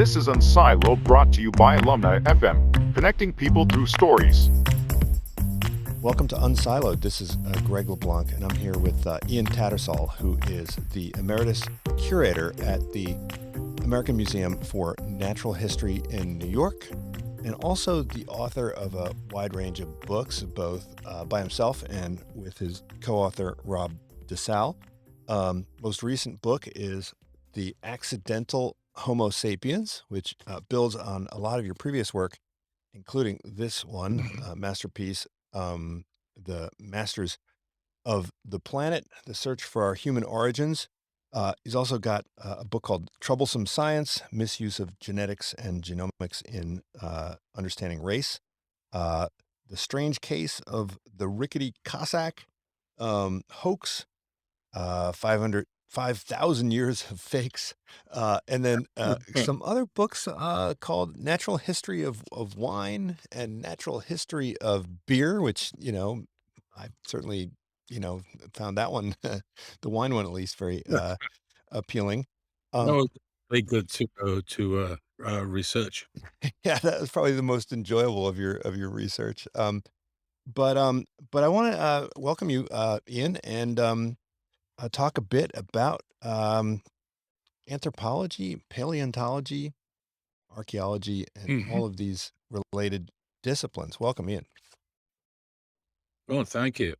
This is Unsiloed, brought to you by Alumni FM, connecting people through stories. Welcome to Unsiloed. This is Greg LeBlanc, and I'm here with Ian Tattersall, who is the emeritus curator at the American Museum for Natural History in New York, and also the author of a wide range of books, both by himself and with his co-author, Rob DeSalle. Most recent book is The Accidental Homo Sapiens, which builds on a lot of your previous work, including this one, masterpiece, The Masters of the Planet, The Search for Our Human Origins. He's also got a book called Troublesome Science, Misuse of Genetics and Genomics in Understanding Race, The Strange Case of the Rickety Cossack, Hoax, 5,000 years of fakes, and then some other books called Natural History of Wine and Natural History of Beer, which, I certainly, found that one, the wine one at least, very appealing. That Um, was very good to research. yeah, that was probably the most enjoyable of your research. But I want to welcome you, Ian, and talk a bit about anthropology, paleontology, archeology, and Mhm. all of these related disciplines. Welcome, Ian. Oh, thank you.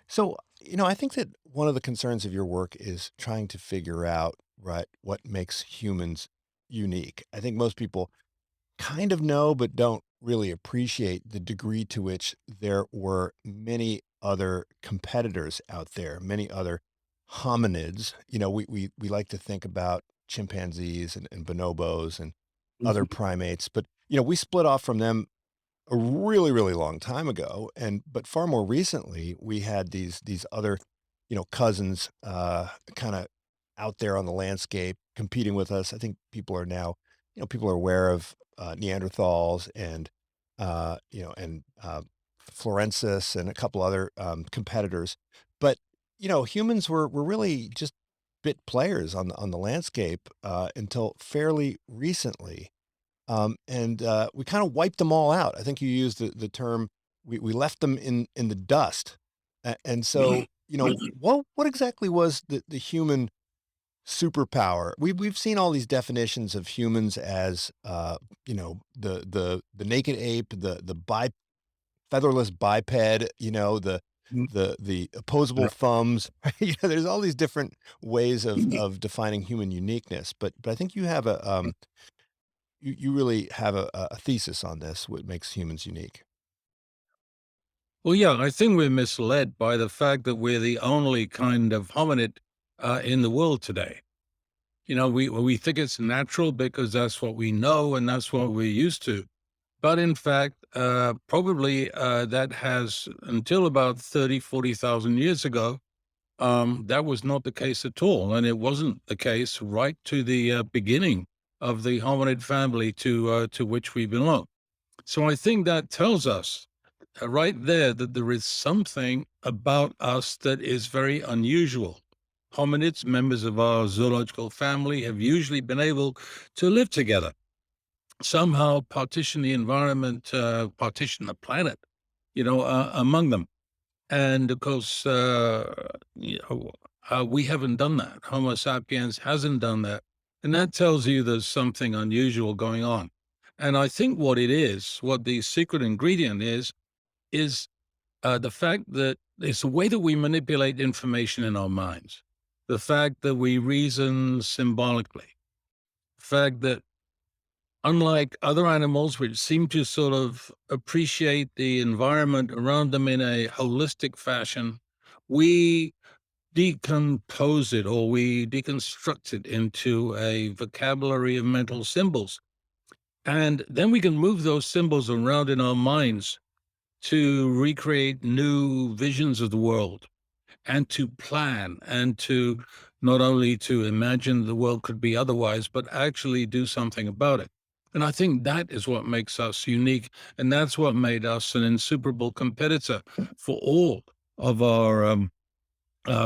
So, I think that one of the concerns of your work is trying to figure out, right, what makes humans unique. I think most people kind of know, but don't really appreciate the degree to which there were many other competitors out there, many other hominids. We like to think about chimpanzees and bonobos and other Mhm. primates, but we split off from them a really, really long time ago. But far more recently, we had these other, cousins kind of out there on the landscape competing with us. I think people are now, people are aware of Neanderthals and Florensis and a couple other competitors. But humans were really just bit players on the landscape until fairly recently. And we kind of wiped them all out. I think you used the term, we left them in the dust. And so, what exactly was the human superpower? We've seen all these definitions of humans as, the naked ape, the featherless biped, Mm, the opposable right. thumbs. There's all these different ways of defining human uniqueness. But I think you have you really have a thesis on this, what makes humans unique. Well, yeah, I think we're misled by the fact that we're the only kind of hominid in the world today. We think it's natural because that's what we know and that's what we're used to. But in fact, probably that has until about 30, 40,000 years ago, that was not the case at all. And it wasn't the case right to the beginning of the hominid family to which we belong. So I think that tells us right there that there is something about us that is very unusual. Hominids, members of our zoological family, have usually been able to live together, somehow partition the environment, partition the planet, among them. And of course, we haven't done that. Homo sapiens hasn't done that. And that tells you there's something unusual going on. And I think what it is, what the secret ingredient is the fact that it's the way that we manipulate information in our minds, the fact that we reason symbolically, the fact that unlike other animals, which seem to sort of appreciate the environment around them in a holistic fashion, we decompose it or we deconstruct it into a vocabulary of mental symbols. And then we can move those symbols around in our minds to recreate new visions of the world and to plan and to not only to imagine the world could be otherwise, but actually do something about it. And I think that is what makes us unique. And that's what made us an insuperable competitor for all of our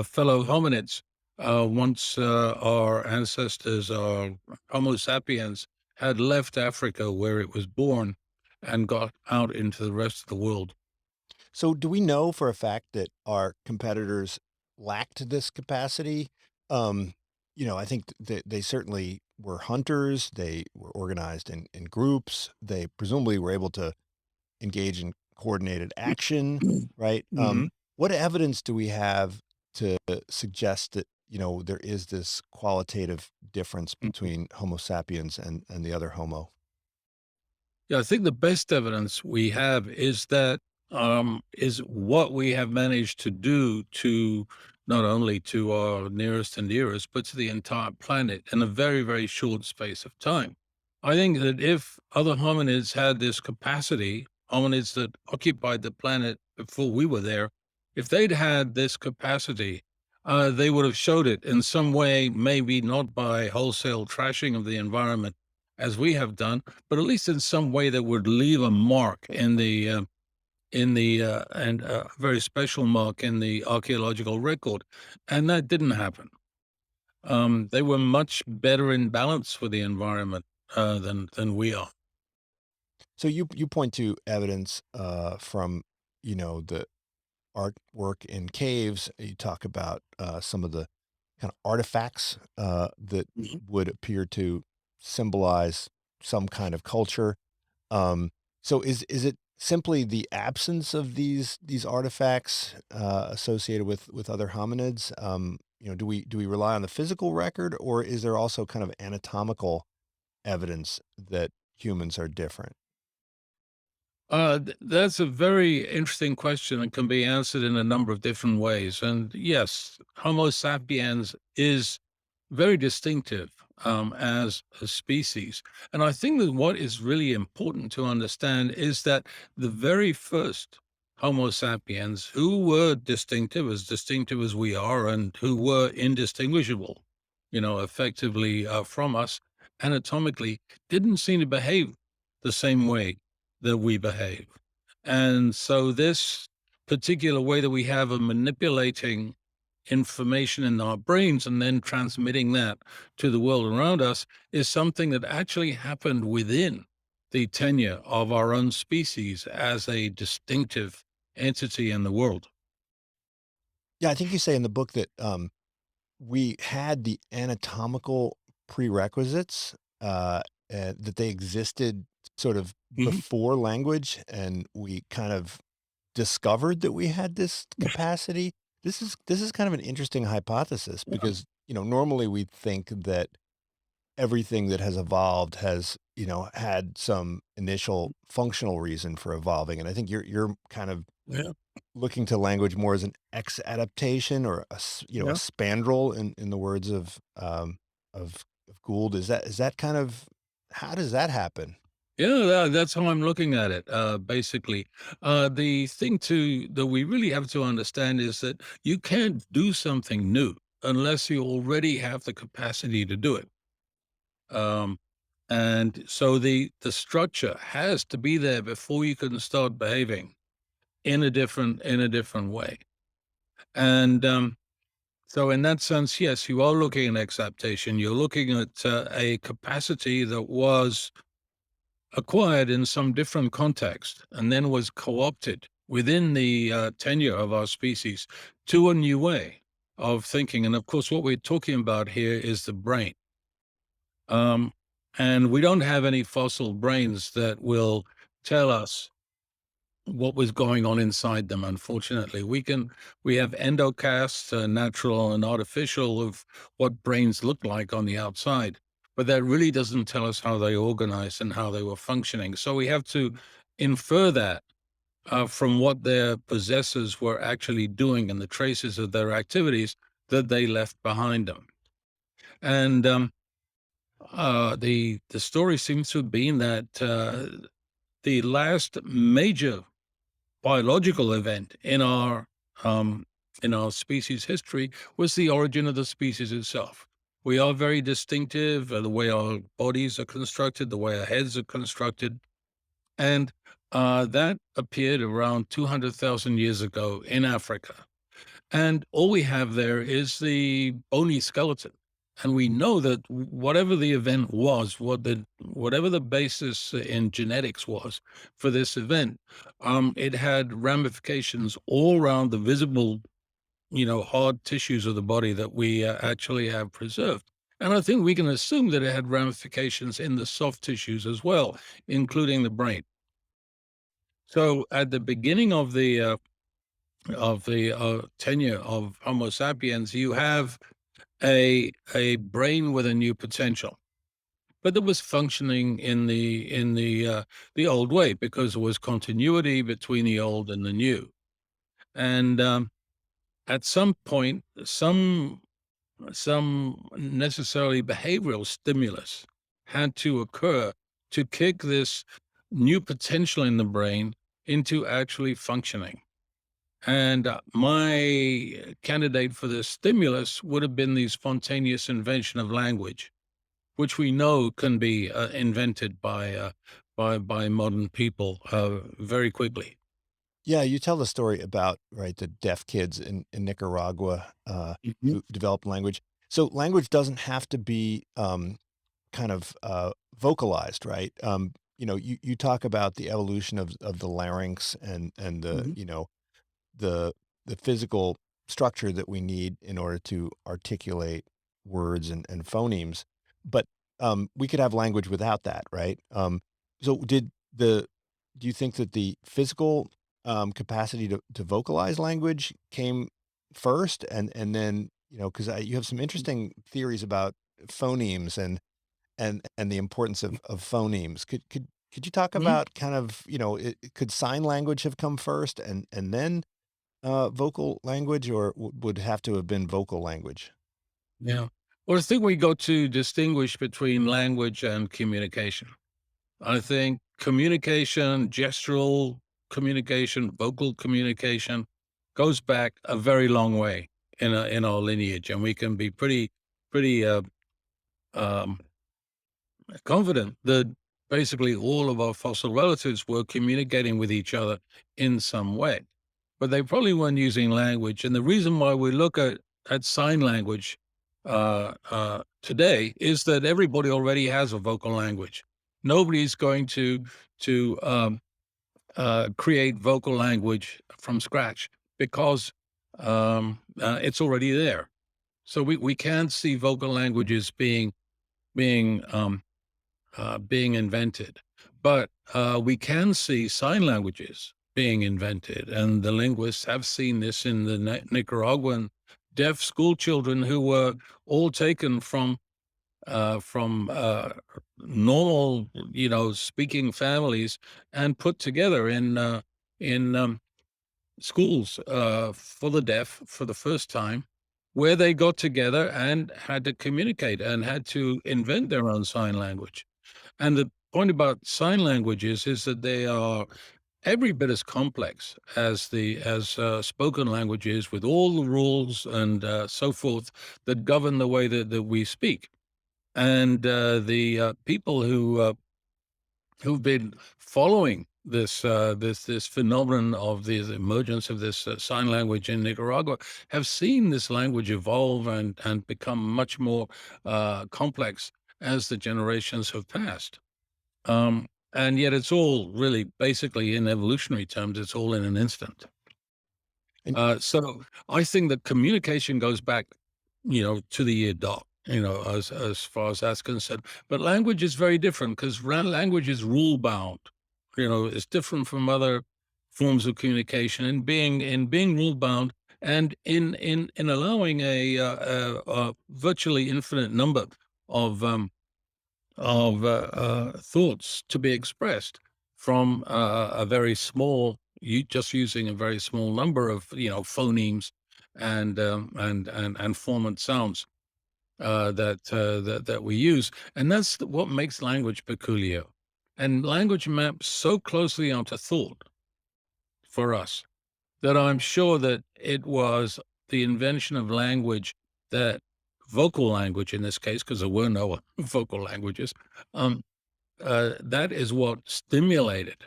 fellow hominids. Once our ancestors, our Homo sapiens, had left Africa where it was born and got out into the rest of the world. So, do we know for a fact that our competitors lacked this capacity? Um, I think they certainly were hunters. They were organized in groups. They presumably were able to engage in coordinated action, right? Mhm. What evidence do we have to suggest that, there is this qualitative difference Mhm. between Homo sapiens and the other Homo? Yeah, I think the best evidence we have is that is what we have managed to do to not only to our nearest and dearest, but to the entire planet in a very, very short space of time. I think that if other hominids had this capacity, hominids that occupied the planet before we were there, if they'd had this capacity, they would have showed it in some way, maybe not by wholesale trashing of the environment as we have done, but at least in some way that would leave a mark in the and a very special mark in the archaeological record, and that didn't happen. They were much better in balance with the environment than we are. So you point to evidence from the artwork in caves. You talk about some of the kind of artifacts that Mhm. would appear to symbolize some kind of culture. Um, so is it simply the absence of these artifacts associated with other hominids? Do we rely on the physical record, or is there also kind of anatomical evidence that humans are different? That's a very interesting question and can be answered in a number of different ways. And yes, Homo sapiens is very distinctive as a species. And I think that what is really important to understand is that the very first Homo sapiens, who were distinctive as we are, and who were indistinguishable, effectively from us anatomically, didn't seem to behave the same way that we behave. And so, this particular way that we have of manipulating information in our brains and then transmitting that to the world around us is something that actually happened within the tenure of our own species as a distinctive entity in the world. Yeah, I think you say in the book that we had the anatomical prerequisites, that they existed sort of Mhm. before language, and we kind of discovered that we had this capacity. This is kind of an interesting hypothesis Yeah. because, normally we think that everything that has evolved has, had some initial functional reason for evolving, and I think you're kind of Yeah. looking to language more as an X-adaptation or a Yeah. spandrel in the words of Gould. Is that kind of how does that happen? Yeah, that's how I'm looking at it. Basically, the thing that we really have to understand is that you can't do something new unless you already have the capacity to do it. Um, and so the structure has to be there before you can start behaving in a different way. And so, in that sense, yes, you are looking at exaptation. You're looking at a capacity that was acquired in some different context and then was co-opted within the tenure of our species to a new way of thinking. And of course, what we're talking about here is the brain. Um, and we don't have any fossil brains that will tell us what was going on inside them. Unfortunately, we have endocasts, natural and artificial, of what brains look like on the outside, but that really doesn't tell us how they organized and how they were functioning. So we have to infer that from what their possessors were actually doing and the traces of their activities that they left behind them. And the story seems to have been that the last major biological event um, in our species history was the origin of the species itself. We are very distinctive, the way our bodies are constructed, the way our heads are constructed, and that appeared around 200,000 years ago in Africa. And all we have there is the bony skeleton. And we know that whatever the event was, whatever the basis in genetics was for this event, it had ramifications all around the visible, hard tissues of the body that we actually have preserved. And I think we can assume that it had ramifications in the soft tissues as well, including the brain. So at the beginning of the tenure of Homo sapiens, you have a brain with a new potential, but that was functioning in the old way because there was continuity between the old and the new. And at some point, some necessarily behavioral stimulus had to occur to kick this new potential in the brain into actually functioning. And my candidate for this stimulus would have been the spontaneous invention of language, which we know can be invented by modern people very quickly. Yeah, you tell the story about, right, the deaf kids in Nicaragua, Mhm. who developed language. So language doesn't have to be, kind of, vocalized, right? You talk about the evolution of the larynx and the, Mhm. the the physical structure that we need in order to articulate words and phonemes. But we could have language without that, right? So do you think that the physical capacity to vocalize language came first, and then because you have some interesting theories about phonemes and the importance of phonemes. Could you talk Mhm. about kind of could sign language have come first and then vocal language, or would have to have been vocal language? Yeah. Well, I think we got to distinguish between language and communication. I think communication, gestural communication, vocal communication goes back a very long way in our lineage, and we can be pretty um, confident that basically all of our fossil relatives were communicating with each other in some way, but they probably weren't using language. And the reason why we look at sign language today is that everybody already has a vocal language. Nobody's going to create vocal language from scratch because it's already there. So we can't see vocal languages being invented. But we can see sign languages being invented, and the linguists have seen this in the Nicaraguan deaf school children who were all taken from normal, speaking families and put together in schools for the deaf for the first time, where they got together and had to communicate and had to invent their own sign language. And the point about sign languages is that they are every bit as complex as spoken languages, with all the rules and so forth that govern the way that we speak. And the people who've been following this phenomenon of the emergence of this sign language in Nicaragua have seen this language evolve and become much more complex as the generations have passed. And yet it's all really basically in evolutionary terms, it's all in an instant. And So I think that communication goes back, to the year dot, as far as that's concerned. But language is very different because language is rule bound. It's different from other forms of communication in being rule bound and in allowing a virtually infinite number of thoughts to be expressed from a very small, you just using a very small number of phonemes and formant sounds that we use, and that's what makes language peculiar. And language maps so closely onto thought for us that I'm sure that it was the invention of language, that vocal language in this case, because there were no vocal languages, um, that is what stimulated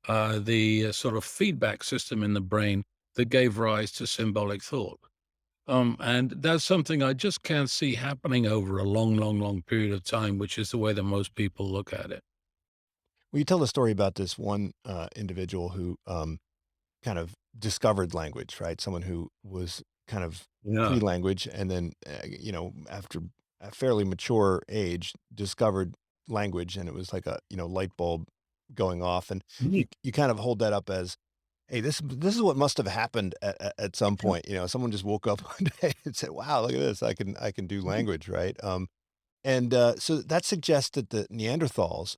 the sort of feedback system in the brain that gave rise to symbolic thought. And that's something I just can't see happening over a long, long, long period of time, which is the way that most people look at it. Well, you tell the story about this one individual who kind of discovered language, right? Someone who was kind of Yeah. pre-language, and then after a fairly mature age, discovered language, and it was like a light bulb going off, and Mhm. you kind of hold that up as, hey, this is what must have happened at some point. Someone just woke up one day and said, "Wow, look at this! I can do language, right?" And so that suggests that the Neanderthals,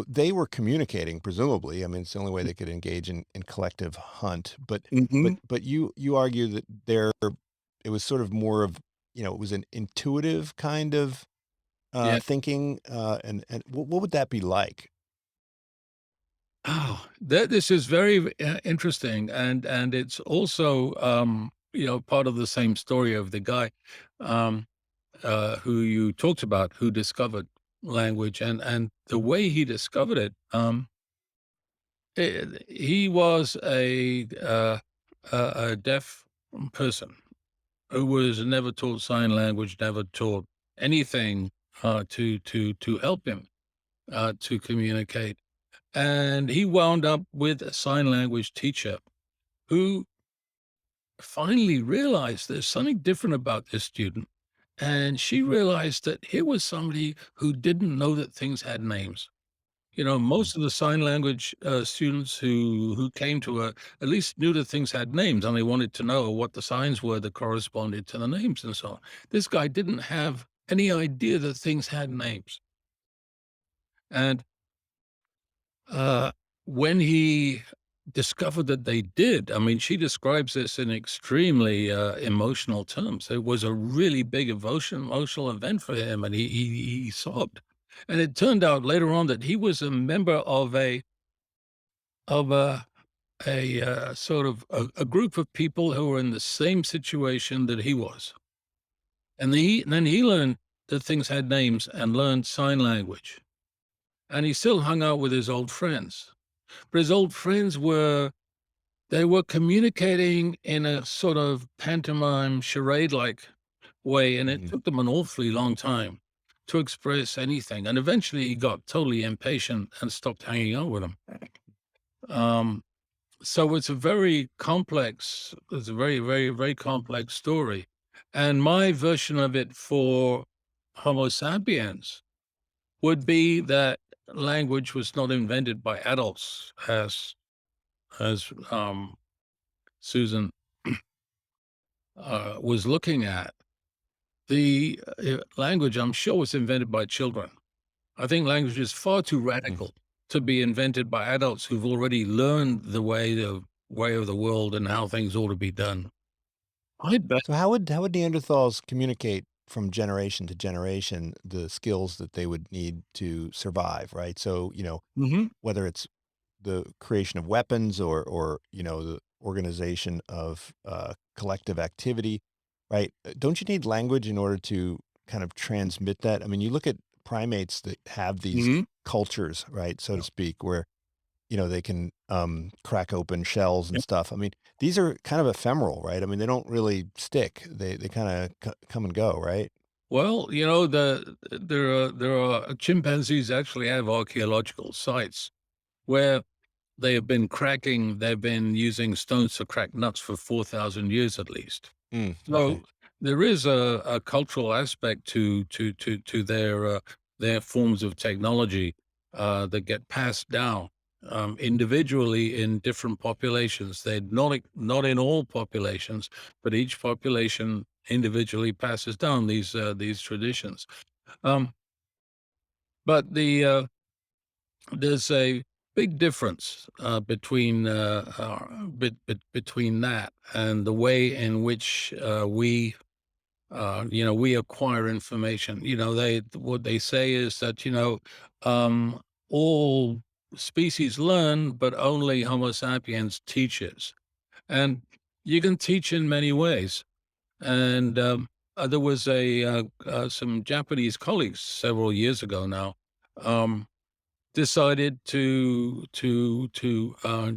they were communicating, presumably. I mean, it's the only way they could engage in collective hunt. But but Mhm. but you argue that it was sort of more of, it was an intuitive kind of Yeah. thinking, and what would that be like? Oh, this is very interesting, and it's also part of the same story of the guy um, who you talked about, who discovered language, and the way he discovered it. He was a deaf person who was never taught sign language, never taught anything to help him to communicate. And he wound up with a sign language teacher who finally realized there's something different about this student. And she realized that here was somebody who didn't know that things had names. Mm. Most of the sign language students who came to her at least knew that things had names, and they wanted to know what the signs were that corresponded to the names and so on. This guy didn't have any idea that things had names. And Uh, when he discovered that they did, I mean, she describes this in extremely, emotional terms. It was a really big emotional event for him, and he sobbed. And it turned out later on that he was a member of a sort of a group of people who were in the same situation that he was. And then he learned that things had names and learned sign language, and he still hung out with his old friends. But his old friends were they were communicating in a sort of pantomime charade-like way, and it Mhm. took them an awfully long time to express anything, and eventually he got totally impatient and stopped hanging out with them. Um, so it's a very, very, very complex story, and my version of it for Homo sapiens would be that language was not invented by adults as Susan was looking at. The language, I'm sure, was invented by children. I think language is far too Mm. radical to be invented by adults who've already learned the way of the world and how things ought to be done. I bet. So how would Neanderthals communicate from generation to generation the skills that they would need to survive, right? So, Mhm. whether it's the creation of weapons, or the organization of collective activity, right? Don't you need language in order to kind of transmit that? I mean, you look at primates that have these Mhm. cultures, right, so to speak, where they can crack open shells and Yeah. stuff. I mean, these are kind of ephemeral, right? I mean, they don't really stick. They kind of come and go, right? Well, there are chimpanzees actually have archaeological sites where they've been using stones to crack nuts for 4,000 years at least. Okay. So there is a cultural aspect to their forms of technology that get passed down individually in different populations. They're not in all populations, but each population individually passes down these traditions. Um, but there's a big difference between that and the way in which we acquire information. What they say is that, all species learn, but only Homo sapiens teaches. And you can teach in many ways. And there was some Japanese colleagues several years ago now. Um, decided to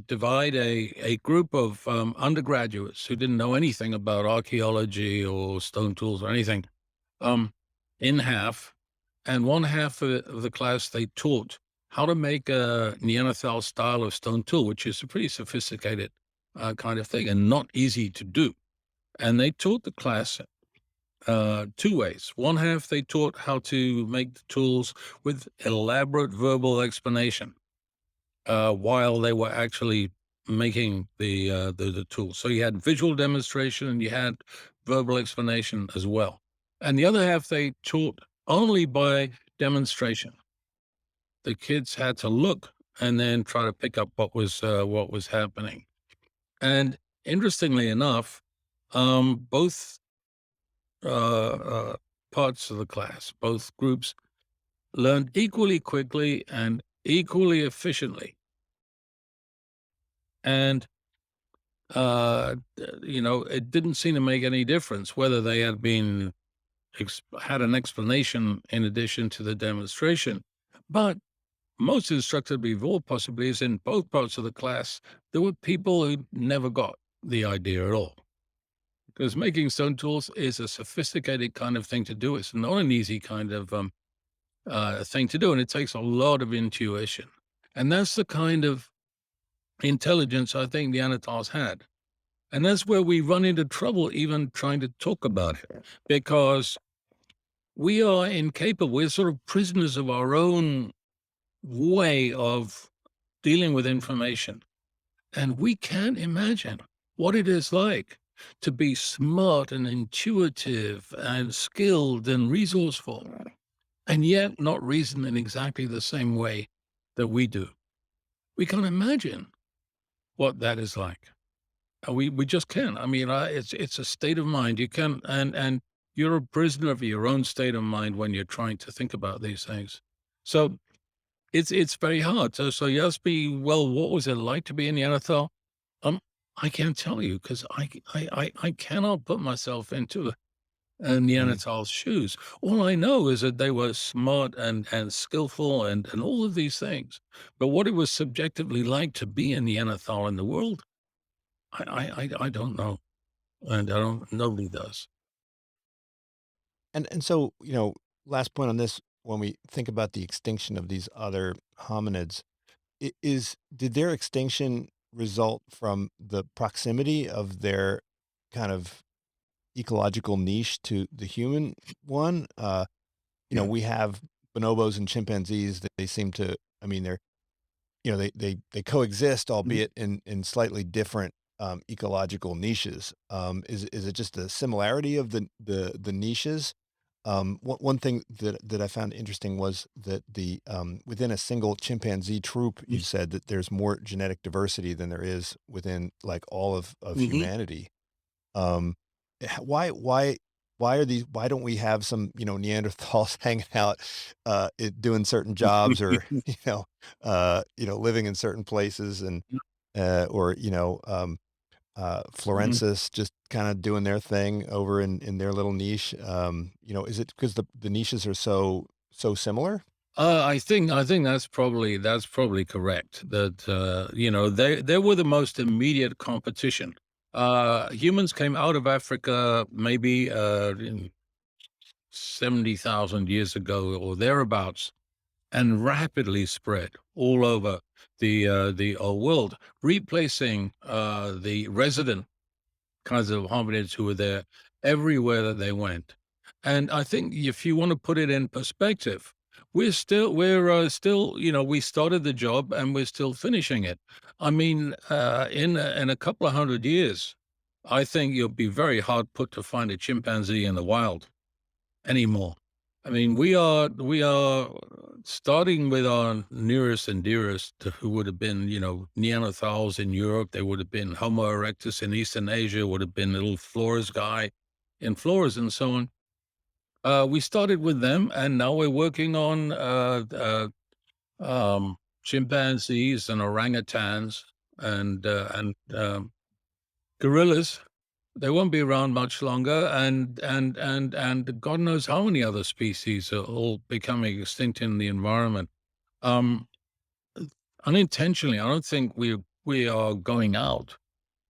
divide a group of undergraduates who didn't know anything about archaeology or stone tools or anything um, in half, and one half of the class they taught how to make a Neanderthal style of stone tool, which is a pretty sophisticated kind of thing and not easy to do. And they taught the class two ways. One half they taught how to make the tools with elaborate verbal explanation while they were actually making the tool. So you had visual demonstration and you had verbal explanation as well. And the other half they taught only by demonstration. The kids had to look and then try to pick up what was happening. And interestingly enough, both parts of the class, both groups, learned equally quickly and equally efficiently. And it didn't seem to make any difference whether they had been had an explanation in addition to the demonstration. But most instructively of all possibly is in both parts of the class, there were people who never got the idea at all. Because making stone tools is a sophisticated kind of thing to do. It's not an easy kind of thing to do, and it takes a lot of intuition. And that's the kind of intelligence I think Neanderthals had. And that's where we run into trouble even trying to talk about it, because we are incapable. We're sort of prisoners of our own way of dealing with information. And we can't imagine what it is like to be smart and intuitive and skilled and resourceful, and yet not reason in exactly the same way that we do. We can't imagine what that is like. We just can't. I mean, it's a state of mind. You can, and you're a prisoner of your own state of mind when you're trying to think about these things. So it's very hard. So you ask me, well, what was it like to be a Neanderthal? I can't tell you because I cannot put myself into a Neanderthal's shoes. All I know is that they were smart and skillful and all of these things. But what it was subjectively like to be a Neanderthal in the world, I don't know, and I don't. Nobody does. And so, last point on this, when we think about the extinction of these other hominids, did their extinction result from the proximity of their kind of ecological niche to the human one? Yeah. We have bonobos and chimpanzees that they seem to, I mean, they're, they coexist, Mhm. albeit in slightly different ecological niches. Is it just the similarity of the niches? One thing that I found interesting was that the within a single chimpanzee troop, you said that there's more genetic diversity than there is within like all of Mhm. humanity. Um, why don't we have some, Neanderthals hanging out, doing certain jobs or, living in certain places and, or, Mhm. Florensis just kinda doing their thing over in their little niche. Is it because the niches are so similar? I think that's probably correct. That they were the most immediate competition. Humans came out of Africa maybe in 70,000 years ago or thereabouts, and rapidly spread all over the old world, replacing the resident kinds of hominids who were there everywhere that they went. And I think if you want to put it in perspective, we're still, we started the job and we're still finishing it. I mean, in a couple of hundred years, I think you'll be very hard put to find a chimpanzee in the wild anymore. I mean, we are starting with our nearest and dearest, who would have been, Neanderthals in Europe. They would have been Homo erectus in Eastern Asia. Would have been little Flores guy in Flores and so on. We started with them, and now we're working on chimpanzees and orangutans and gorillas. They won't be around much longer, and God knows how many other species are all becoming extinct in the environment. Um, unintentionally. I don't think we are going out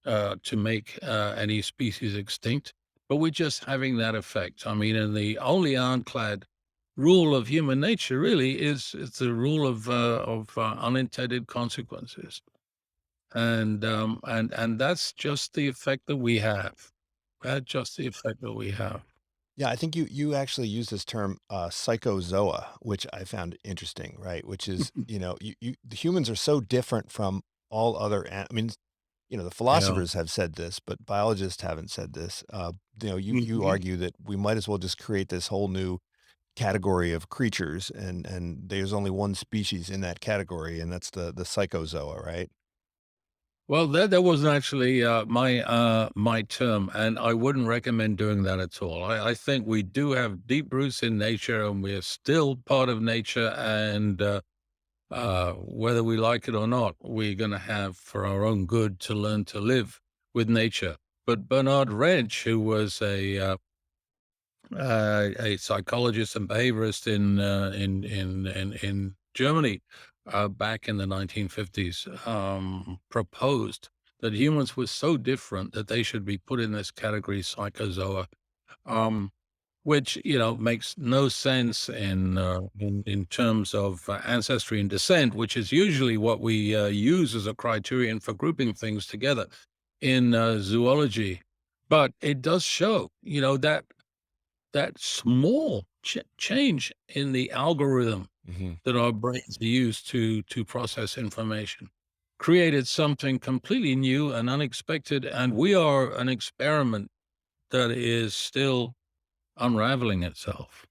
to make any species extinct, but we're just having that effect. I mean, and the only ironclad rule of human nature really is it's the rule of unintended consequences, and that's just the effect that we have. That's just the effect that we have. Yeah, I think you actually use this term, psychozoa, which I found interesting, right? Which is, the humans are so different from all other I mean, the Yeah. philosophers have said this, but biologists haven't said this. You Mhm. argue that we might as well just create this whole new category of creatures, and there's only one species in that category, and that's the psychozoa, right? Well, that wasn't actually my term, and I wouldn't recommend doing that at all. I think we do have deep roots in nature, and we're still part of nature. And whether we like it or not, we're going to have, for our own good, to learn to live with nature. But Bernard Rensch, who was a psychologist and behaviorist in Germany back in the 1950s, proposed that humans were so different that they should be put in this category, psychozoa, um, which makes no sense in terms of ancestry and descent, which is usually what we use as a criterion for grouping things together in zoology. But it does show, that small change in the algorithm Mhm. that our brains use to process information created something completely new and unexpected, and we are an experiment that is still unraveling itself.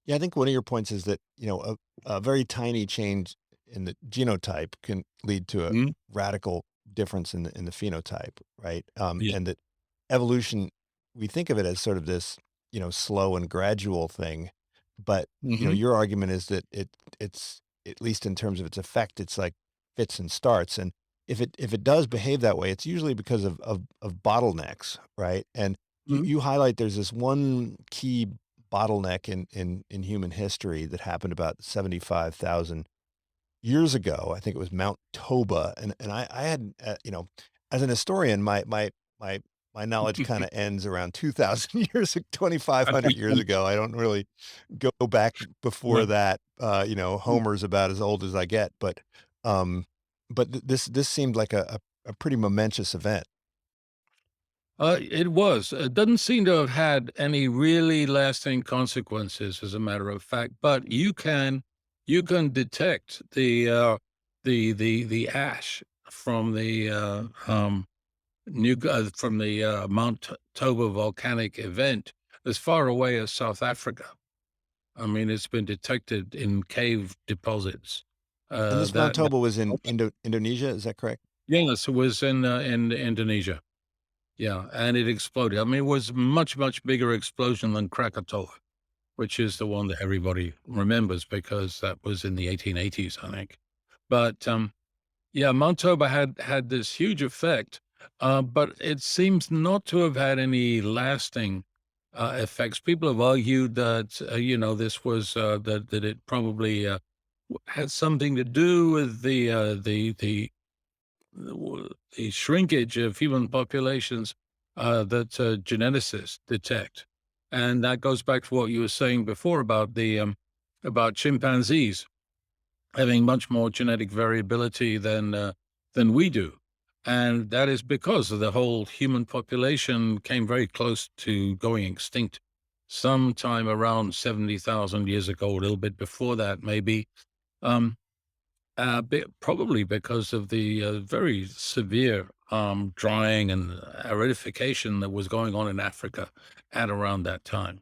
Yeah, I think one of your points is that, a very tiny change in the genotype can lead to a Mhm. radical difference in the phenotype, right? Yeah. And that evolution, we think of it as sort of this, slow and gradual thing, but Mhm. your argument is that it's at least in terms of its effect, it's like fits and starts, and if it does behave that way, it's usually because of bottlenecks, right? And you Mhm. you highlight there's this one key bottleneck in human history that happened about 75,000 years ago. I think it was Mount Toba, and I had, as an historian, my my knowledge kinda ends around 2,000 years, 2,500 years ago. I don't really go back before Right. that. Homer's about as old as I get, um, but this seemed like a pretty momentous event. It was. It doesn't seem to have had any really lasting consequences, as a matter of fact. But you can detect the ash from the from the Toba volcanic event as far away as South Africa. I mean, it's been detected in cave deposits. And this Mount That Toba was in Indonesia, is that correct? Yes, it was in Indonesia. Yeah, and it exploded. I mean, it was much bigger explosion than Krakatoa, which is the one that everybody remembers because that was in the 1880s, I think. But yeah, Montauba had this huge effect, but it seems not to have had any lasting effects. People have argued that this was that it probably had something to do with the shrinkage of human populations that geneticists detect, and that goes back to what you were saying before about the about chimpanzees having much more genetic variability than we do, and that is because of the whole human population came very close to going extinct sometime around 70,000 years ago, a little bit before that, maybe. Um, probably because of the very severe drying and aridification that was going on in Africa at around that time,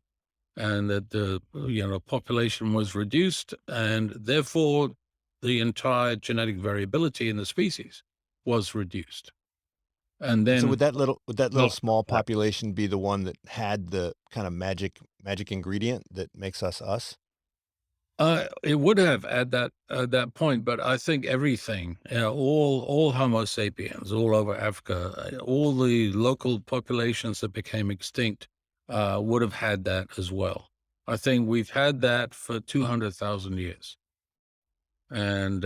and that the population was reduced, and therefore the entire genetic variability in the species was reduced. And And so then would that little well, small population be the one that had the kind of magic ingredient that makes us us? It would have at that point, but I think everything, all Homo sapiens all over Africa, all the local populations that became extinct, would have had that as well. I think we've had that for 200,000 years, and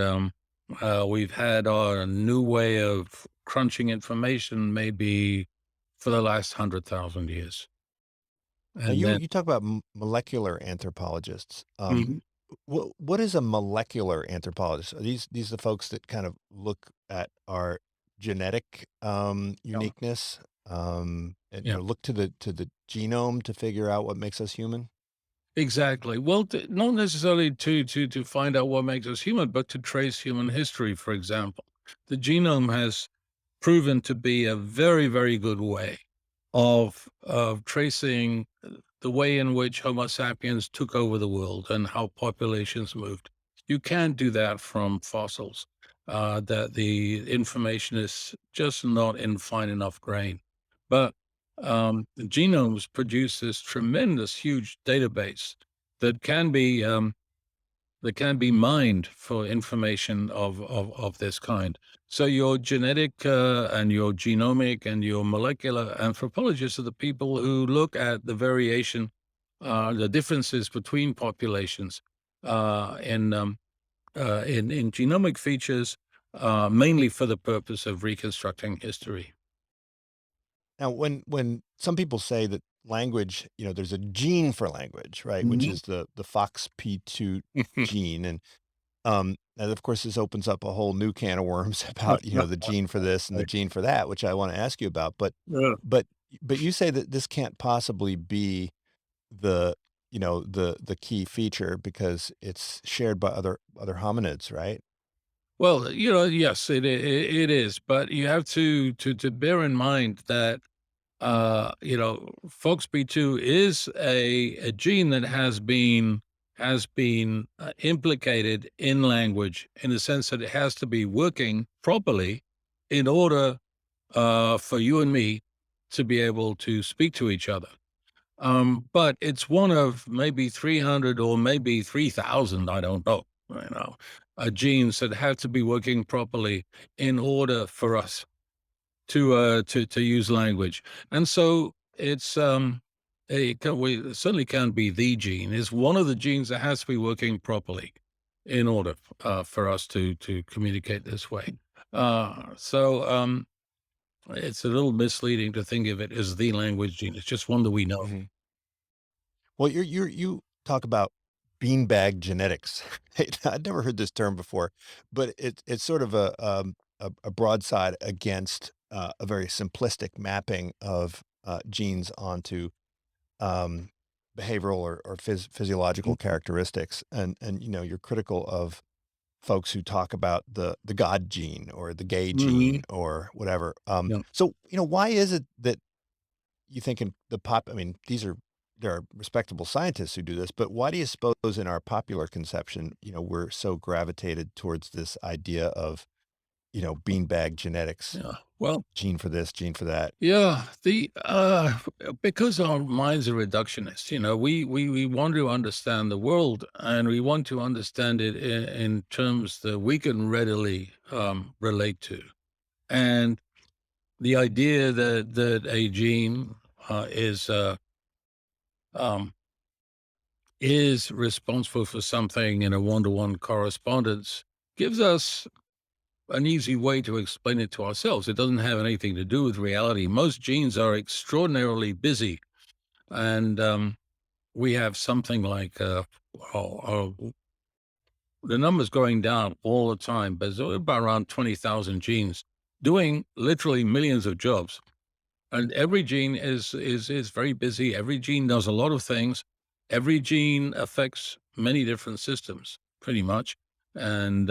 We've had our new way of crunching information maybe for the last 100,000 years. Now And you then, you talk about molecular anthropologists. Mhm. What is a molecular anthropologist? Are these the folks that kind of look at our genetic Yeah, uniqueness, and yeah, look to the genome to figure out what makes us human? exactly. Well, not necessarily to find out what makes us human, but to trace human history, for example. The genome has proven to be a very, very good way of tracing the way in which Homo sapiens took over the world and how populations moved. You can't do that from fossils. That the information is just not in fine enough grain. But the genomes produce this tremendous, huge database that can be mined for information of this kind. So your genetic and your genomic and your molecular anthropologists are the people who look at the variation, the differences between populations in genomic features, mainly for the purpose of reconstructing history. Now, when some people say that language, there's a gene for language, right, which Mhm. is the FOXP2 gene, and of course, this opens up a whole new can of worms about, the gene for this and the gene for that, which I want to ask you about. But Yeah. but but you say that this can't possibly be the the key feature because it's shared by other hominids, right? Well, yes, it is, but you have to bear in mind that FOXP2 is a gene that has been implicated in language in the sense that it has to be working properly in order for you and me to be able to speak to each other. But it's one of maybe 300 or maybe 3,000, I don't know, genes that have to be working properly in order for us to use language. And so we certainly can't be the gene. It's one of the genes that has to be working properly in order for us to communicate this way. So it's a little misleading to think of it as the language gene. It's just one that we know. Mhm. Well, you talk about beanbag genetics. I'd never heard this term before, but it's sort of a broadside against a very simplistic mapping of genes onto um, behavioral or physiological characteristics, and you're critical of folks who talk about the God gene or the gay Mm-hmm. gene or whatever. Yeah. So why is it that you think in the pop I mean, there are respectable scientists who do this, but why do you suppose in our popular conception, we're so gravitated towards this idea of, beanbag genetics, Yeah. Well, gene for this, gene for that? yeah, because our minds are reductionist, we want to understand the world and we want to understand it in terms that we can readily relate to. And the idea that a gene um, is responsible for something in a one-to-one correspondence gives us an easy way to explain it to ourselves. It doesn't have anything to do with reality. Most genes are extraordinarily busy. And we have something like oh, the number's going down all the time, but it's about around 20,000 genes doing literally millions of jobs. And every gene is very busy. Every gene does a lot of things. Every gene affects many different systems, pretty much. And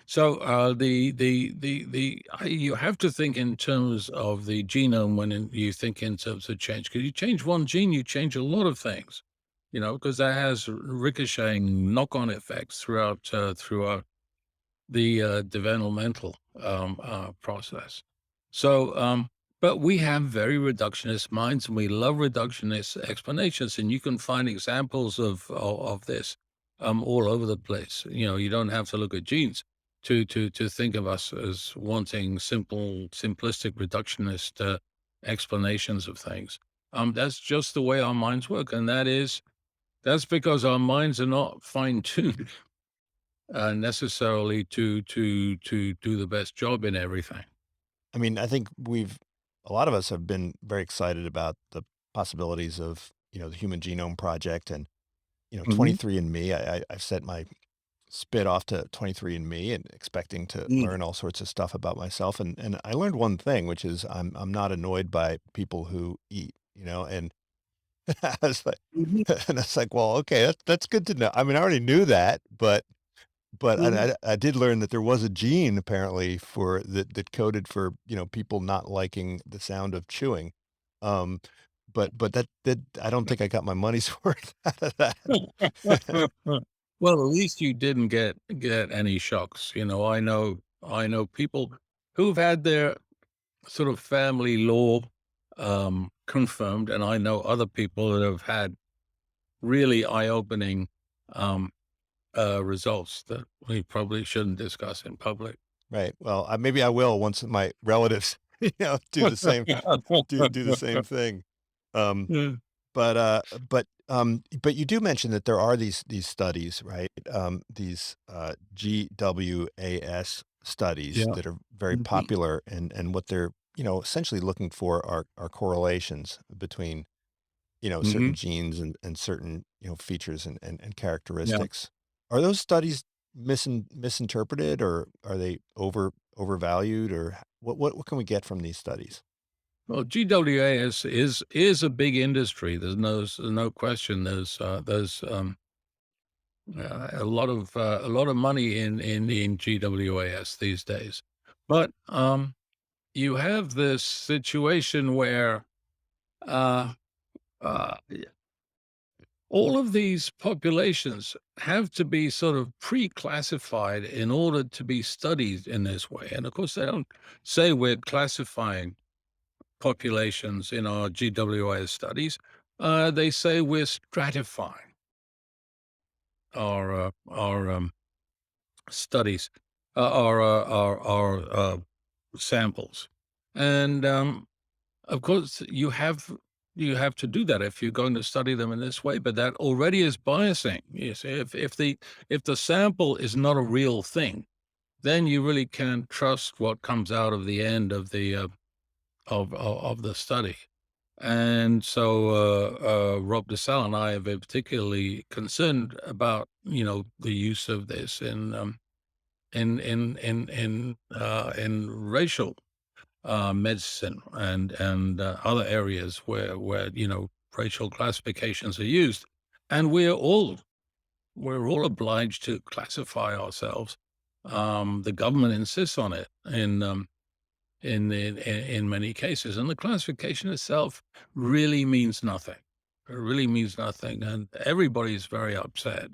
so you have to think in terms of the genome when you think in terms of change. Because you change one gene, you change a lot of things, because that has ricocheting knock-on effects throughout the developmental process. So, but we have very reductionist minds, and we love reductionist explanations, and you can find examples of this all over the place. You don't have to look at genes to think of us as wanting simplistic reductionist explanations of things. That's just the way our minds work, and that's because our minds are not fine tuned necessarily to do the best job in everything. I mean, I think a lot of us have been very excited about the possibilities of, the Human Genome Project and, Mhm. 23andMe. I've sent my spit off to 23andMe and expecting to Mm. learn all sorts of stuff about myself. And I learned one thing, which is I'm not annoyed by people who eat, and I was like, Mhm. and it's like, well, okay, that's good to know. I mean, I already knew that, but Mhm. I did learn that there was a gene apparently for that coded for, people not liking the sound of chewing. Um, but that I don't think I got my money's worth out of that. Well, at least you didn't get any shocks. I know people who've had their sort of family law confirmed, and I know other people that have had really eye-opening um, results that we probably shouldn't discuss in public. Right. Well, maybe I will once my relatives, do the same do the same thing. Um, Yeah. but you do mention that there are these studies, right? These GWAS studies Yeah. that are very Mhm. popular, and what they're essentially looking for are correlations between certain Mhm. genes and certain features and Yeah. characteristics. Are those studies misinterpreted, or are they overvalued, or what can we get from these studies? Well, GWAS is a big industry. There's no question. There's a lot of money in GWAS these days, but you have this situation where uh, yeah, all of these populations have to be sort of pre-classified in order to be studied in this way. And of course, they don't say we're classifying populations in our GWAS studies. They say we're stratifying our studies, our samples, and of course you have to do that if you're going to study them in this way. But that already is biasing. You see, if the sample is not a real thing, then you really can't trust what comes out of the end of the study. And so, Rob DeSalle and I have been particularly concerned about, the use of this in racial medicine and other areas where racial classifications are used, and we're all obliged to classify ourselves. The government insists on it in many cases, and the classification itself really means nothing. It really means nothing, and everybody's very upset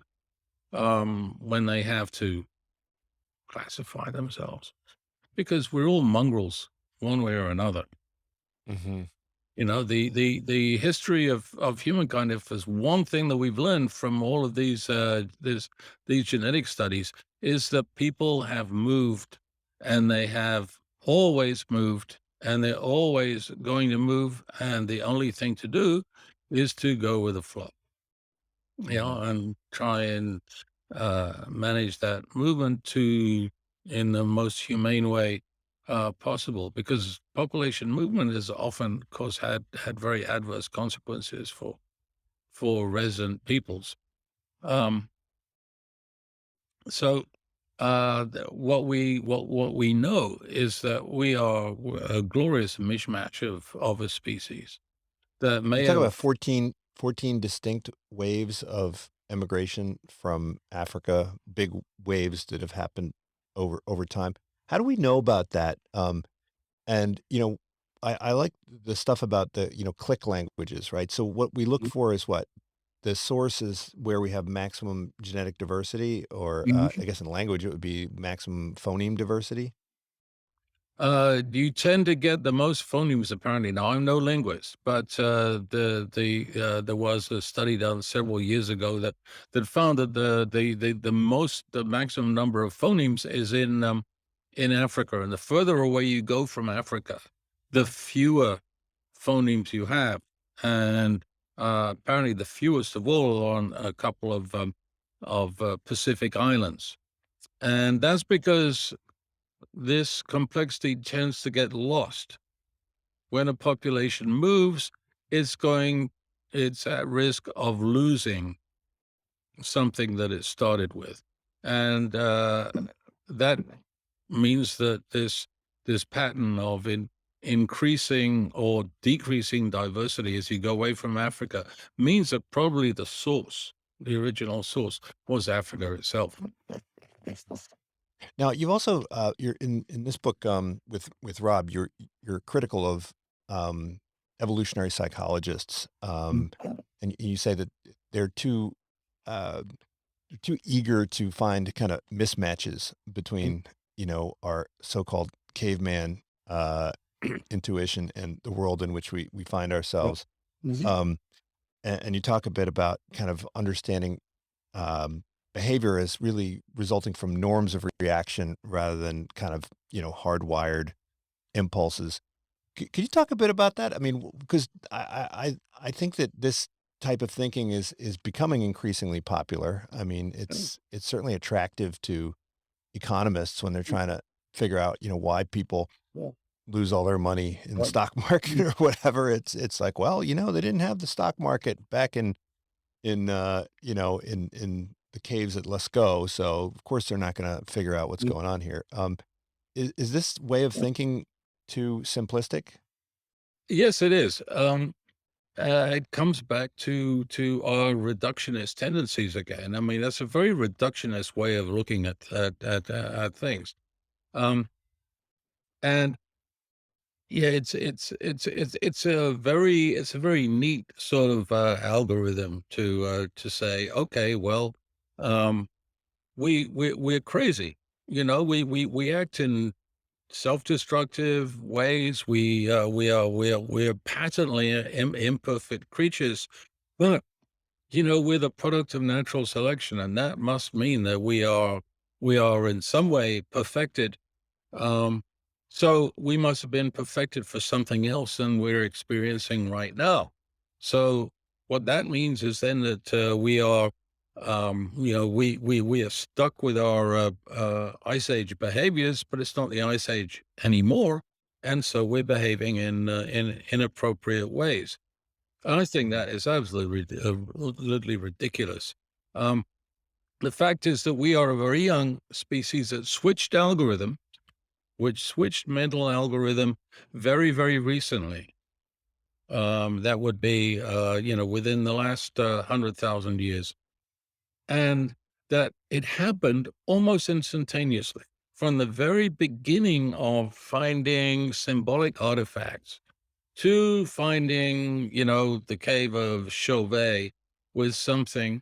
when they have to classify themselves because we're all mongrels one way or another. Mhm. The history of humankind, if there's one thing that we've learned from all of these genetic studies, is that people have moved, and they have always moved, and they're always going to move, and the only thing to do is to go with the flow, Mhm. and try and manage that movement to in the most humane way possible, because population movement has often, of course, had very adverse consequences for resident peoples. Um, so what we know is that we are a glorious mismatch of a species that You may talk about have. 14 distinct waves of immigration from Africa, big waves that have happened over time. How do we know about that? And, I like the stuff about the, click languages, right? So what we look for is what? The source is where we have maximum genetic diversity, or, I guess in language, it would be maximum phoneme diversity? You tend to get the most phonemes apparently. Now, I'm no linguist, but there was a study done several years ago that found that the maximum number of phonemes is in Africa, and the further away you go from Africa, the fewer phonemes you have, and apparently the fewest of all are on a couple of Pacific islands. And that's because this complexity tends to get lost. When a population moves, it's going it's at risk of losing something that it started with. And that means that this pattern of increasing or decreasing diversity as you go away from Africa means that probably the source, the original source, was Africa itself. Now, you've also you're in this book with Rob. You're critical of um, evolutionary psychologists, and you say that they're uh, too eager to find kind of mismatches between our so-called caveman intuition and the world in which we find ourselves. Mhm. Um, and you talk a bit about kind of understanding um, behavior as really resulting from norms of reaction rather than kind of hardwired impulses. Could you talk a bit about that? I mean, because I think that this type of thinking is becoming increasingly popular. I mean, it's certainly attractive to economists when they're trying to figure out why people Yeah. lose all their money in the Right. stock market or whatever. It's like, well, they didn't have the stock market back in the caves at Lascaux, so of course they're not going to figure out what's going on here. Is this way of thinking too simplistic? Yes, it is. It comes back to our reductionist tendencies again. I mean, that's a very reductionist way of looking at things. Um, and yeah, it's a very neat sort of algorithm to say, okay, well, um, we're crazy. We act in self-destructive ways. We're patently imperfect creatures, but we're the product of natural selection, and that must mean that we are in some way perfected. Um, so we must have been perfected for something else than we're experiencing right now. So what that means is then that we are, we are stuck with our ice age behaviors, but it's not the ice age anymore, and so we're behaving in inappropriate ways. I think that is absolutely ridiculous. Um, the fact is that we are a very young species that switched algorithm, which switched mental algorithm very, very recently. That would be, within the last 100,000 years. And that it happened almost instantaneously from the very beginning of finding symbolic artifacts to finding, the cave of Chauvet with something,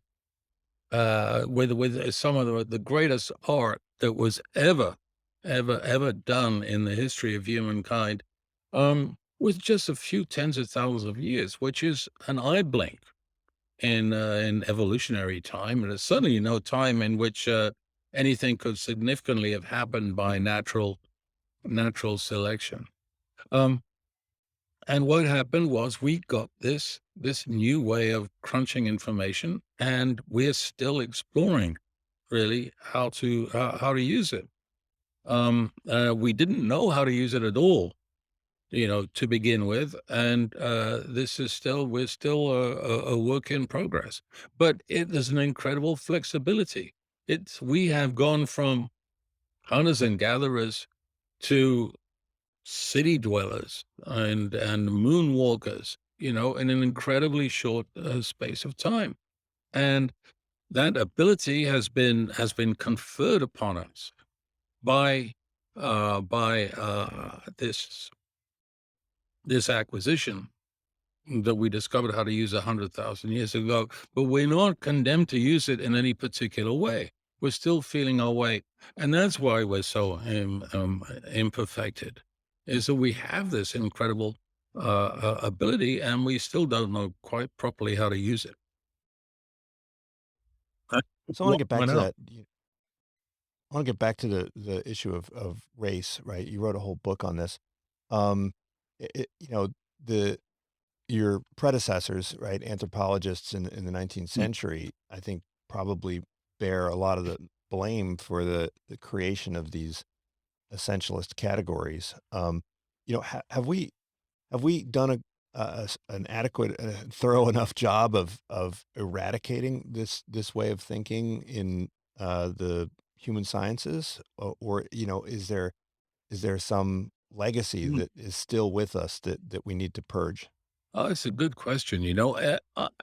with some of the greatest art that was ever done in the history of humankind, with just a few tens of thousands of years, which is an eye blink in evolutionary time, and it's certainly no time in which anything could significantly have happened by natural selection. Um, and what happened was we got this new way of crunching information, and we're still exploring really how to use it. We didn't know how to use it at all, to begin with, and this is still we're still a work in progress. But there's an incredible flexibility. It's we have gone from hunters and gatherers to city dwellers and moonwalkers, in an incredibly short space of time. And that ability has been conferred upon us by this acquisition that we discovered how to use 100,000 years ago, but we're not condemned to use it in any particular way. We're still feeling our way, and that's why we're so imperfected. Is that we have this incredible ability, and we still don't know quite properly how to use it. Uh, So I want to get back Why to not? that. I want to get back to the issue of race, right? You wrote a whole book on this. Um, the your predecessors, right, anthropologists in the 19th century, I think probably bear a lot of blame for the creation of these essentialist categories. Have we done an adequate, thorough enough job of eradicating this way of thinking in the human sciences, or is there some legacy Mm. that is still with us that we need to purge? Oh, it's a good question.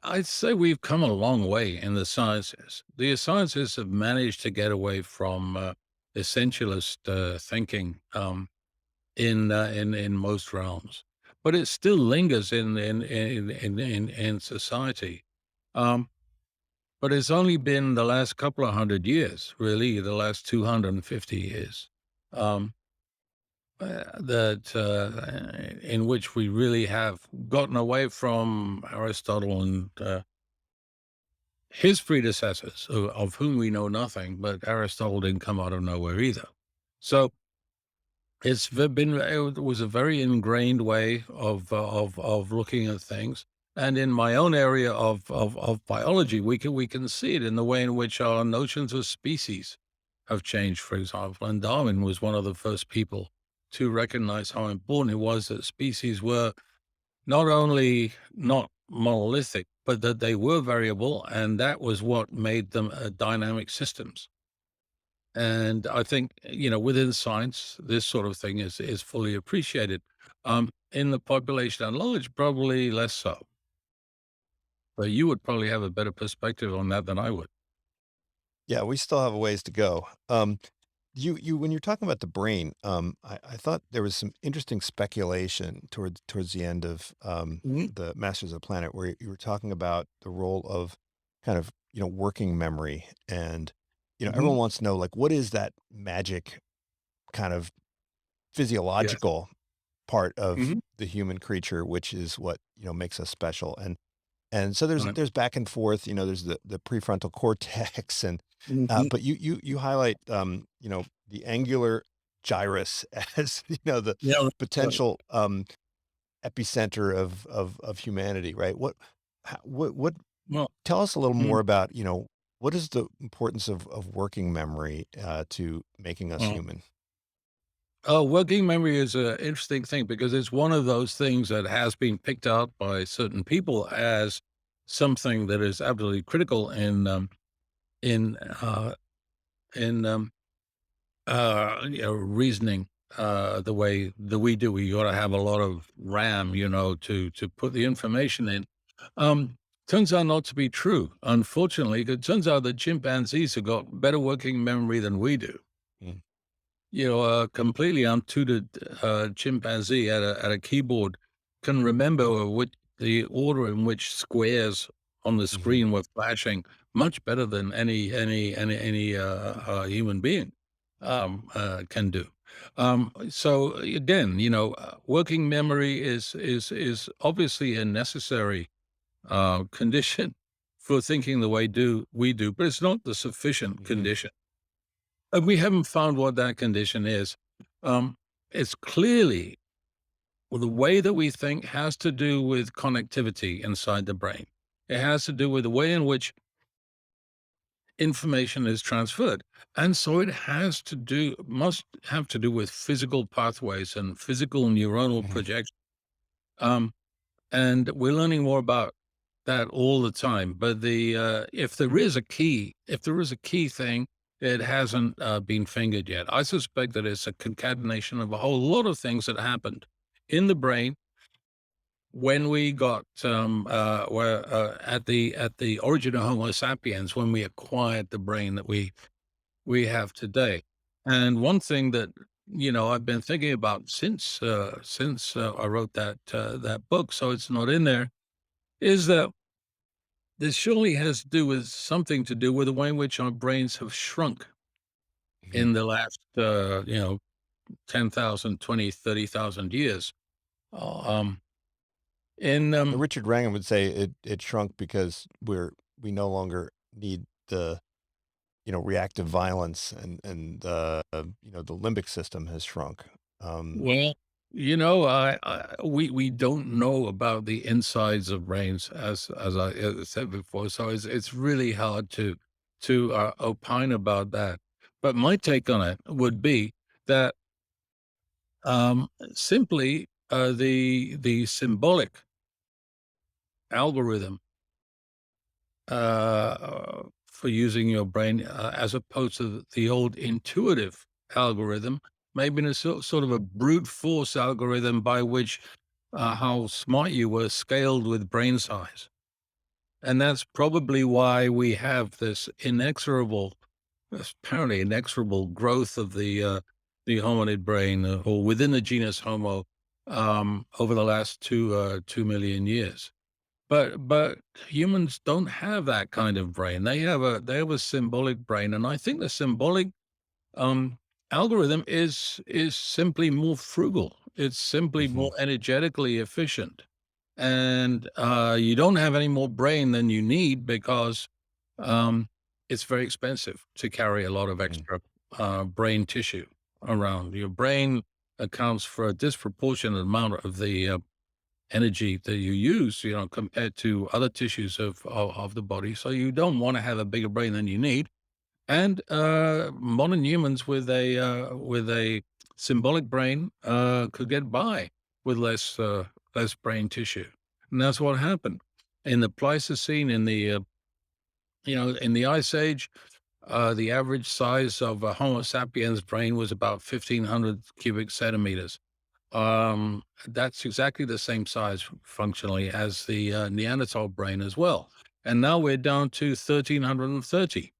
I'd say we've come a long way in the sciences. The sciences have managed to get away from essentialist thinking in most realms, but it still lingers in society. Um, but it's only been the last couple of 100 years, really, the last 250 years. Um, that in which we really have gotten away from Aristotle and his predecessors, of whom we know nothing, but Aristotle didn't come out of nowhere either. So it was a very ingrained way of looking at things. And in my own area of biology, we can see it in the way in which our notions of species have changed, for example. And Darwin was one of the first people to recognize how important it was that species were not only not monolithic, but that they were variable, and that was what made them dynamic systems. And I think, within science, this sort of thing is fully appreciated. In the population at large, probably less so. But you would probably have a better perspective on that than I would. Yeah, we still have a ways to go. You when you're talking about the brain, I thought there was some interesting speculation towards the end of Mhm. the Masters of the Planet, where you were talking about the role of kind of working memory, and Mhm. everyone wants to know, like, what is that magic kind of Yes. physiological part of Mhm. the human creature, which is what makes us special, and so Right. there's back and forth, there's the prefrontal cortex and Mhm. but you highlight, the angular gyrus as, the Yeah. Right. potential, epicenter of humanity, right? What Well, tell us a little mm, more about, what is the importance of working memory, to making us well, human? working memory is an interesting thing because it's one of those things that has been picked out by certain people as something that is absolutely critical in uh, in reasoning the way that we do. We got to have a lot of RAM, to put the information in. Turns out not to be true. Unfortunately, it turns out that chimpanzees have got better working memory than we do. Mm, A completely untutored chimpanzee at a keyboard can remember what the order in which squares on the mhm, screen were flashing much better than any human being can do. So again, working memory is obviously a necessary condition for thinking the way do we do, but it's not the sufficient mhm, condition. And we haven't found what that condition is. Um, it's clearly well, the way that we think has to do with connectivity inside the brain. It has to do with the way in which information is transferred. And so it must have to do with physical pathways and physical neuronal mhm, projection. Um, and we're learning more about that all the time. But if there is a key thing, it hasn't been fingered yet. I suspect that it's a concatenation of a whole lot of things that happened in the brain when we got where at the origin of Homo sapiens, when we acquired the brain that we have today. And one thing that I've been thinking about since I wrote that book, so it's not in there, is that this surely has to do with something to do with the way in which our brains have shrunk mhm. in the last 10,000, 20, 30,000 years. Um, in Richard Wrangham would say it shrunk because we no longer need the reactive violence, and the limbic system has shrunk. Um, Well, we don't know about the insides of brains as I said before, so it's really hard to opine about that. But my take on it would be that simply the symbolic algorithm for using your brain, as opposed to the old intuitive algorithm, maybe in a sort of a brute force algorithm by which how smart you were scaled with brain size. And that's probably why we have this apparently inexorable growth of the hominid brain, or within the genus Homo, over the last 2 million years. But humans don't have that kind of brain. They have a symbolic brain, and I think the symbolic um, algorithm is simply more frugal. It's simply Hmm. more energetically efficient, and you don't have any more brain than you need because um, it's very expensive to carry a lot of extra brain tissue around. Your brain accounts for a disproportionate amount of the energy that you use, compared to other tissues of the body. So you don't want to have a bigger brain than you need. And modern humans with a symbolic brain could get by with less brain tissue, and that's what happened in the Pleistocene. In the Ice Age, the average size of a Homo sapiens brain was about 1,500 cubic centimeters. That's exactly the same size functionally as the Neanderthal brain as well. And now we're down to 1,330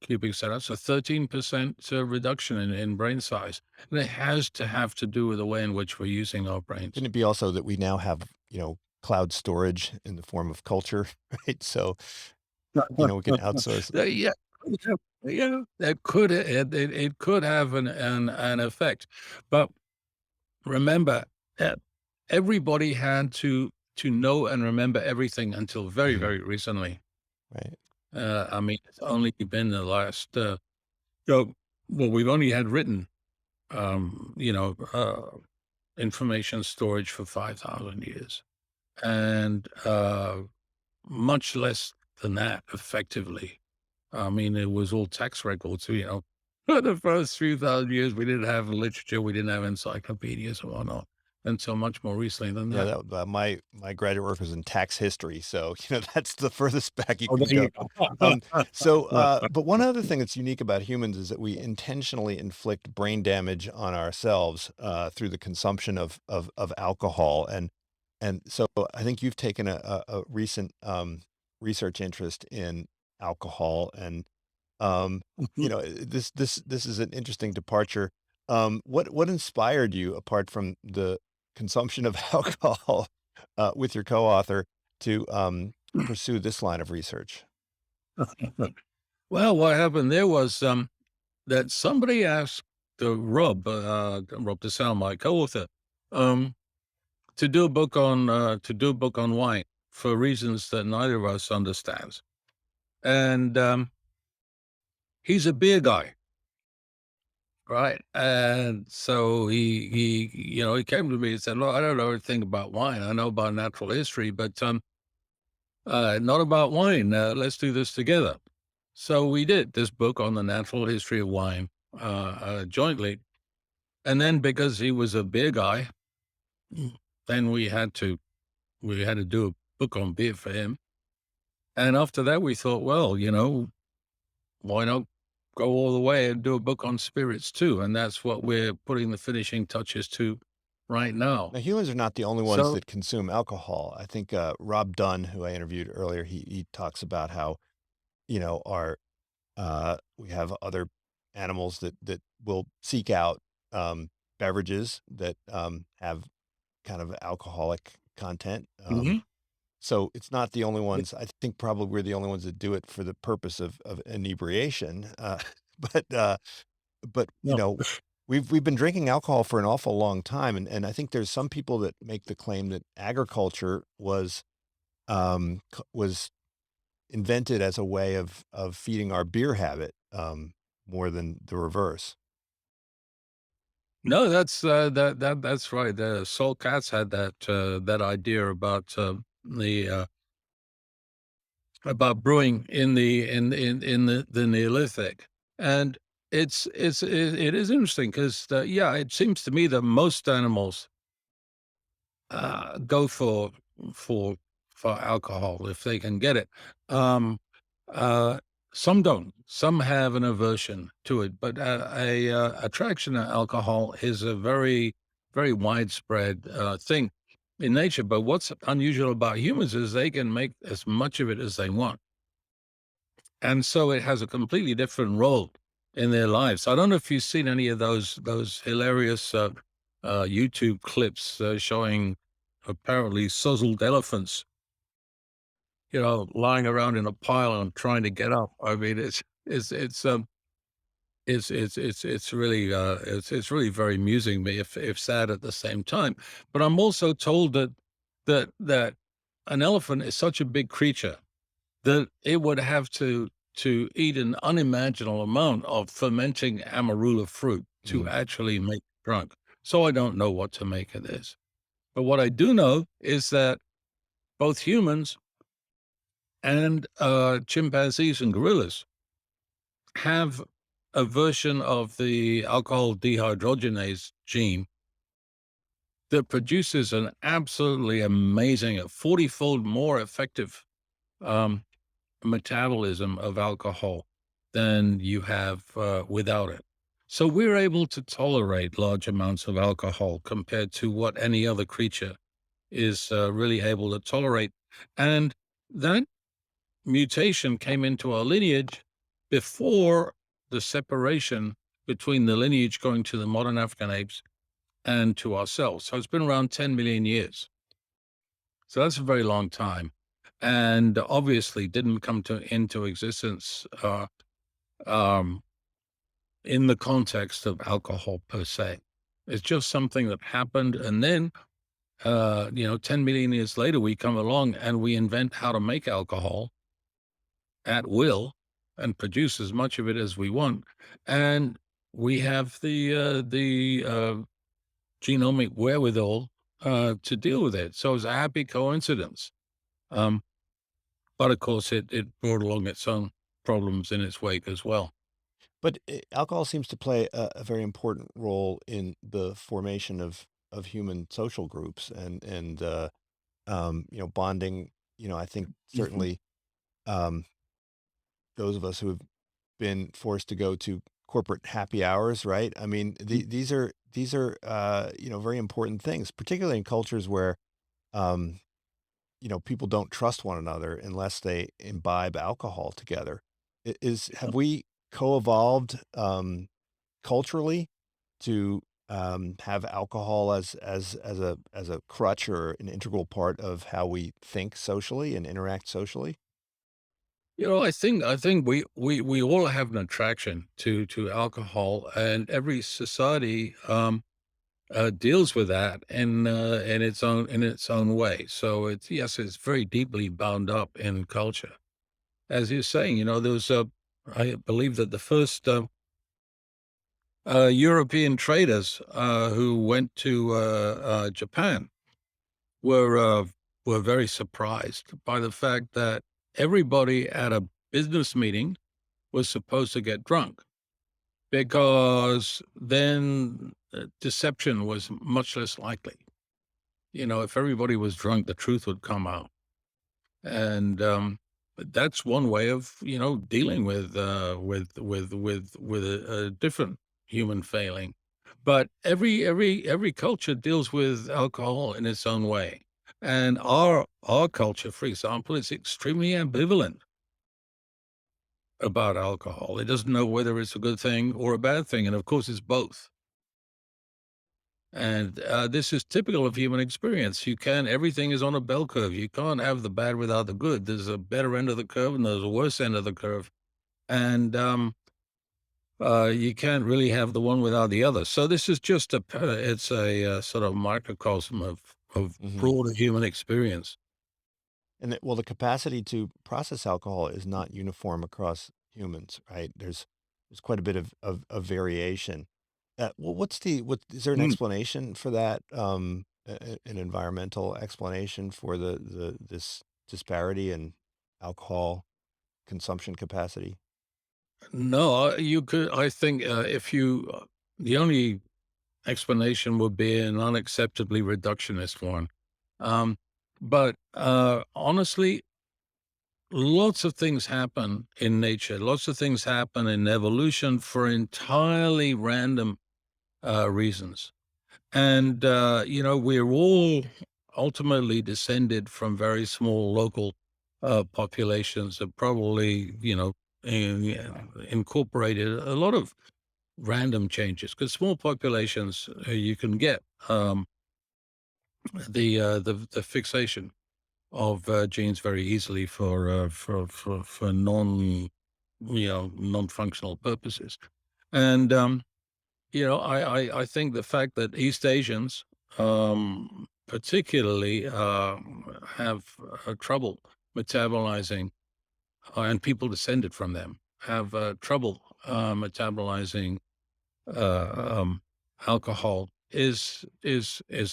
cubic centimeters, so 13% reduction in brain size. And it has to have to do with the way in which we're using our brains. Can it be also that we now have, cloud storage in the form of culture, right? So, we can outsource. Yeah, yeah, yeah, it could have an effect. But remember that everybody had to know and remember everything until very, Mhm. very recently. Right. I mean, it's only been the last, so, well, we've only had written, um, you know, uh, information storage for 5,000 years, and much less than that effectively. I mean, it was all text records, for the first few thousand years, we didn't have literature, we didn't have encyclopedias and whatnot until much more recently than Yeah, that. that my graduate work was in tax history, so, that's the furthest back you Oh, can there you go. go. But one other thing that's unique about humans is that we intentionally inflict brain damage on ourselves, through the consumption of alcohol, and so I think you've taken a recent, research interest in alcohol, and, um, this is an interesting departure. What inspired you, apart from the consumption of alcohol, with your co-author, to, pursue this line of research? Well, what happened there was, that somebody asked Rob DeSalle, my co-author, um, to do a book on wine for reasons that neither of us understands. And he's a beer guy, right? And so he came to me and said, "Look, I don't know anything about wine. I know about natural history, but not about wine. Let's do this together." So we did this book on the natural history of wine jointly. And then because he was a beer guy, then we had to do a book on beer for him. And after that, we thought, well, why not go all the way and do a book on spirits too? And that's what we're putting the finishing touches to right now. Now, humans are not the only ones So, that consume alcohol. I think, Rob Dunn, who I interviewed earlier, he talks about how, our we have other animals that will seek out, beverages that, have kind of alcoholic content. mhm. So it's not the only ones. I think probably we're the only ones that do it for the purpose of inebriation. But but No. we've been drinking alcohol for an awful long time, and I think there's some people that make the claim that agriculture was invented as a way of feeding our beer habit, more than the reverse. No, that's right. The Soul Cats had that idea about the about brewing in the Neolithic, and it is interesting because yeah, it seems to me that most animals go for for alcohol if they can get it. Um, uh, some don't. Some have an aversion to it, but a attraction to alcohol is a very widespread thing in nature. But what's unusual about humans is they can make as much of it as they want, and so it has a completely different role in their lives. I don't know if you've seen any of those hilarious YouTube clips showing apparently suzzled elephants, lying around in a pile and trying to get up. I mean, it's really it's really very amusing me if sad at the same time. But I'm also told that an elephant is such a big creature that it would have to eat an unimaginable amount of fermenting amarula fruit to Mm. actually make drunk. So I don't know what to make of this. But what I do know is that both humans and chimpanzees and gorillas have a version of the alcohol dehydrogenase gene that produces an absolutely amazing, a 40-fold more effective um, metabolism of alcohol than you have without it. So we're able to tolerate large amounts of alcohol compared to what any other creature is really able to tolerate. And that mutation came into our lineage before the separation between the lineage going to the modern African apes and to ourselves. So it's been around 10 million years. So that's a very long time. And obviously didn't come into existence um, in the context of alcohol per se. It's just something that happened. And then, 10 million years later, we come along and we invent how to make alcohol at will and produce as much of it as we want. And we have the genomic wherewithal to deal with it. So it's a happy coincidence. Um, but of course, it brought along its own problems in its wake as well. But alcohol seems to play a very important role in the formation of human social groups and bonding. I think Mhm. certainly um, those of us who have been forced to go to corporate happy hours, right? I mean, these are very important things, particularly in cultures where um, people don't trust one another unless they imbibe alcohol together. Have we co-evolved culturally to have alcohol as a crutch or an integral part of how we think socially and interact socially? I think we all have an attraction to alcohol, and every society deals with that in its own way. So it's yes, it's very deeply bound up in culture. As you're saying, there was I believe that the first European traders who went to Japan were uh, were very surprised by the fact that everybody at a business meeting was supposed to get drunk because then deception was much less likely. If everybody was drunk, the truth would come out. And that's one way of dealing with a different human failing. But every culture deals with alcohol in its own way, and our culture, for example, is extremely ambivalent about alcohol. It doesn't know whether it's a good thing or a bad thing, and of course, it's both. And this is typical of human experience. Everything is on a bell curve. You can't have the bad without the good. There's a better end of the curve and there's a worse end of the curve. And you can't really have the one without the other. So this is just it's a sort of microcosm of Hmm. broader human experience. And the capacity to process alcohol is not uniform across humans, right? There's quite a bit of variation. What is there an Mm. explanation for that? An environmental explanation for the this disparity in alcohol consumption capacity? No, you could. I think if you, the only explanation would be an unacceptably reductionist one. Um, but honestly, lots of things happen in nature. Lots of things happen in evolution for entirely random reasons. And, we're all ultimately descended from very small local populations that probably, incorporated a lot of random changes because small populations, you can get the fixation of genes very easily for non-functional purposes. And I think the fact that East Asians, particularly, have trouble metabolizing, and people descended from them have trouble metabolizing um, alcohol is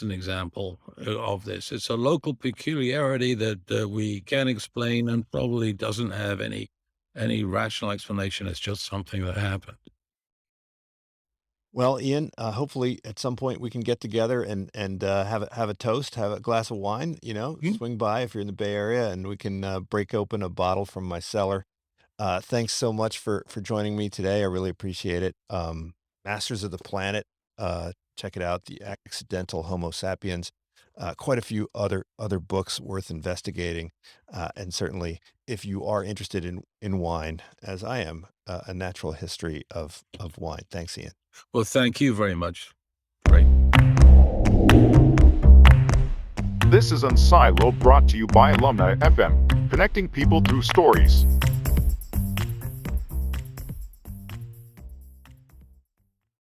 an example of this. It's a local peculiarity that we can't explain and probably doesn't have any rational explanation. It's just something that happened. Well, Ian, hopefully at some point we can get together and have a toast, have a glass of wine. Swing by if you're in the Bay Area, and we can break open a bottle from my cellar. Thanks so much for joining me today. I really appreciate it. Masters of the Planet. Check it out. The Accidental Homo Sapiens. Quite a few other books worth investigating, and certainly if you are interested in wine, as I am, a natural history of wine. Thanks, Ian. Well, thank you very much. Great. This is Unsilo, brought to you by Alumni FM, connecting people through stories.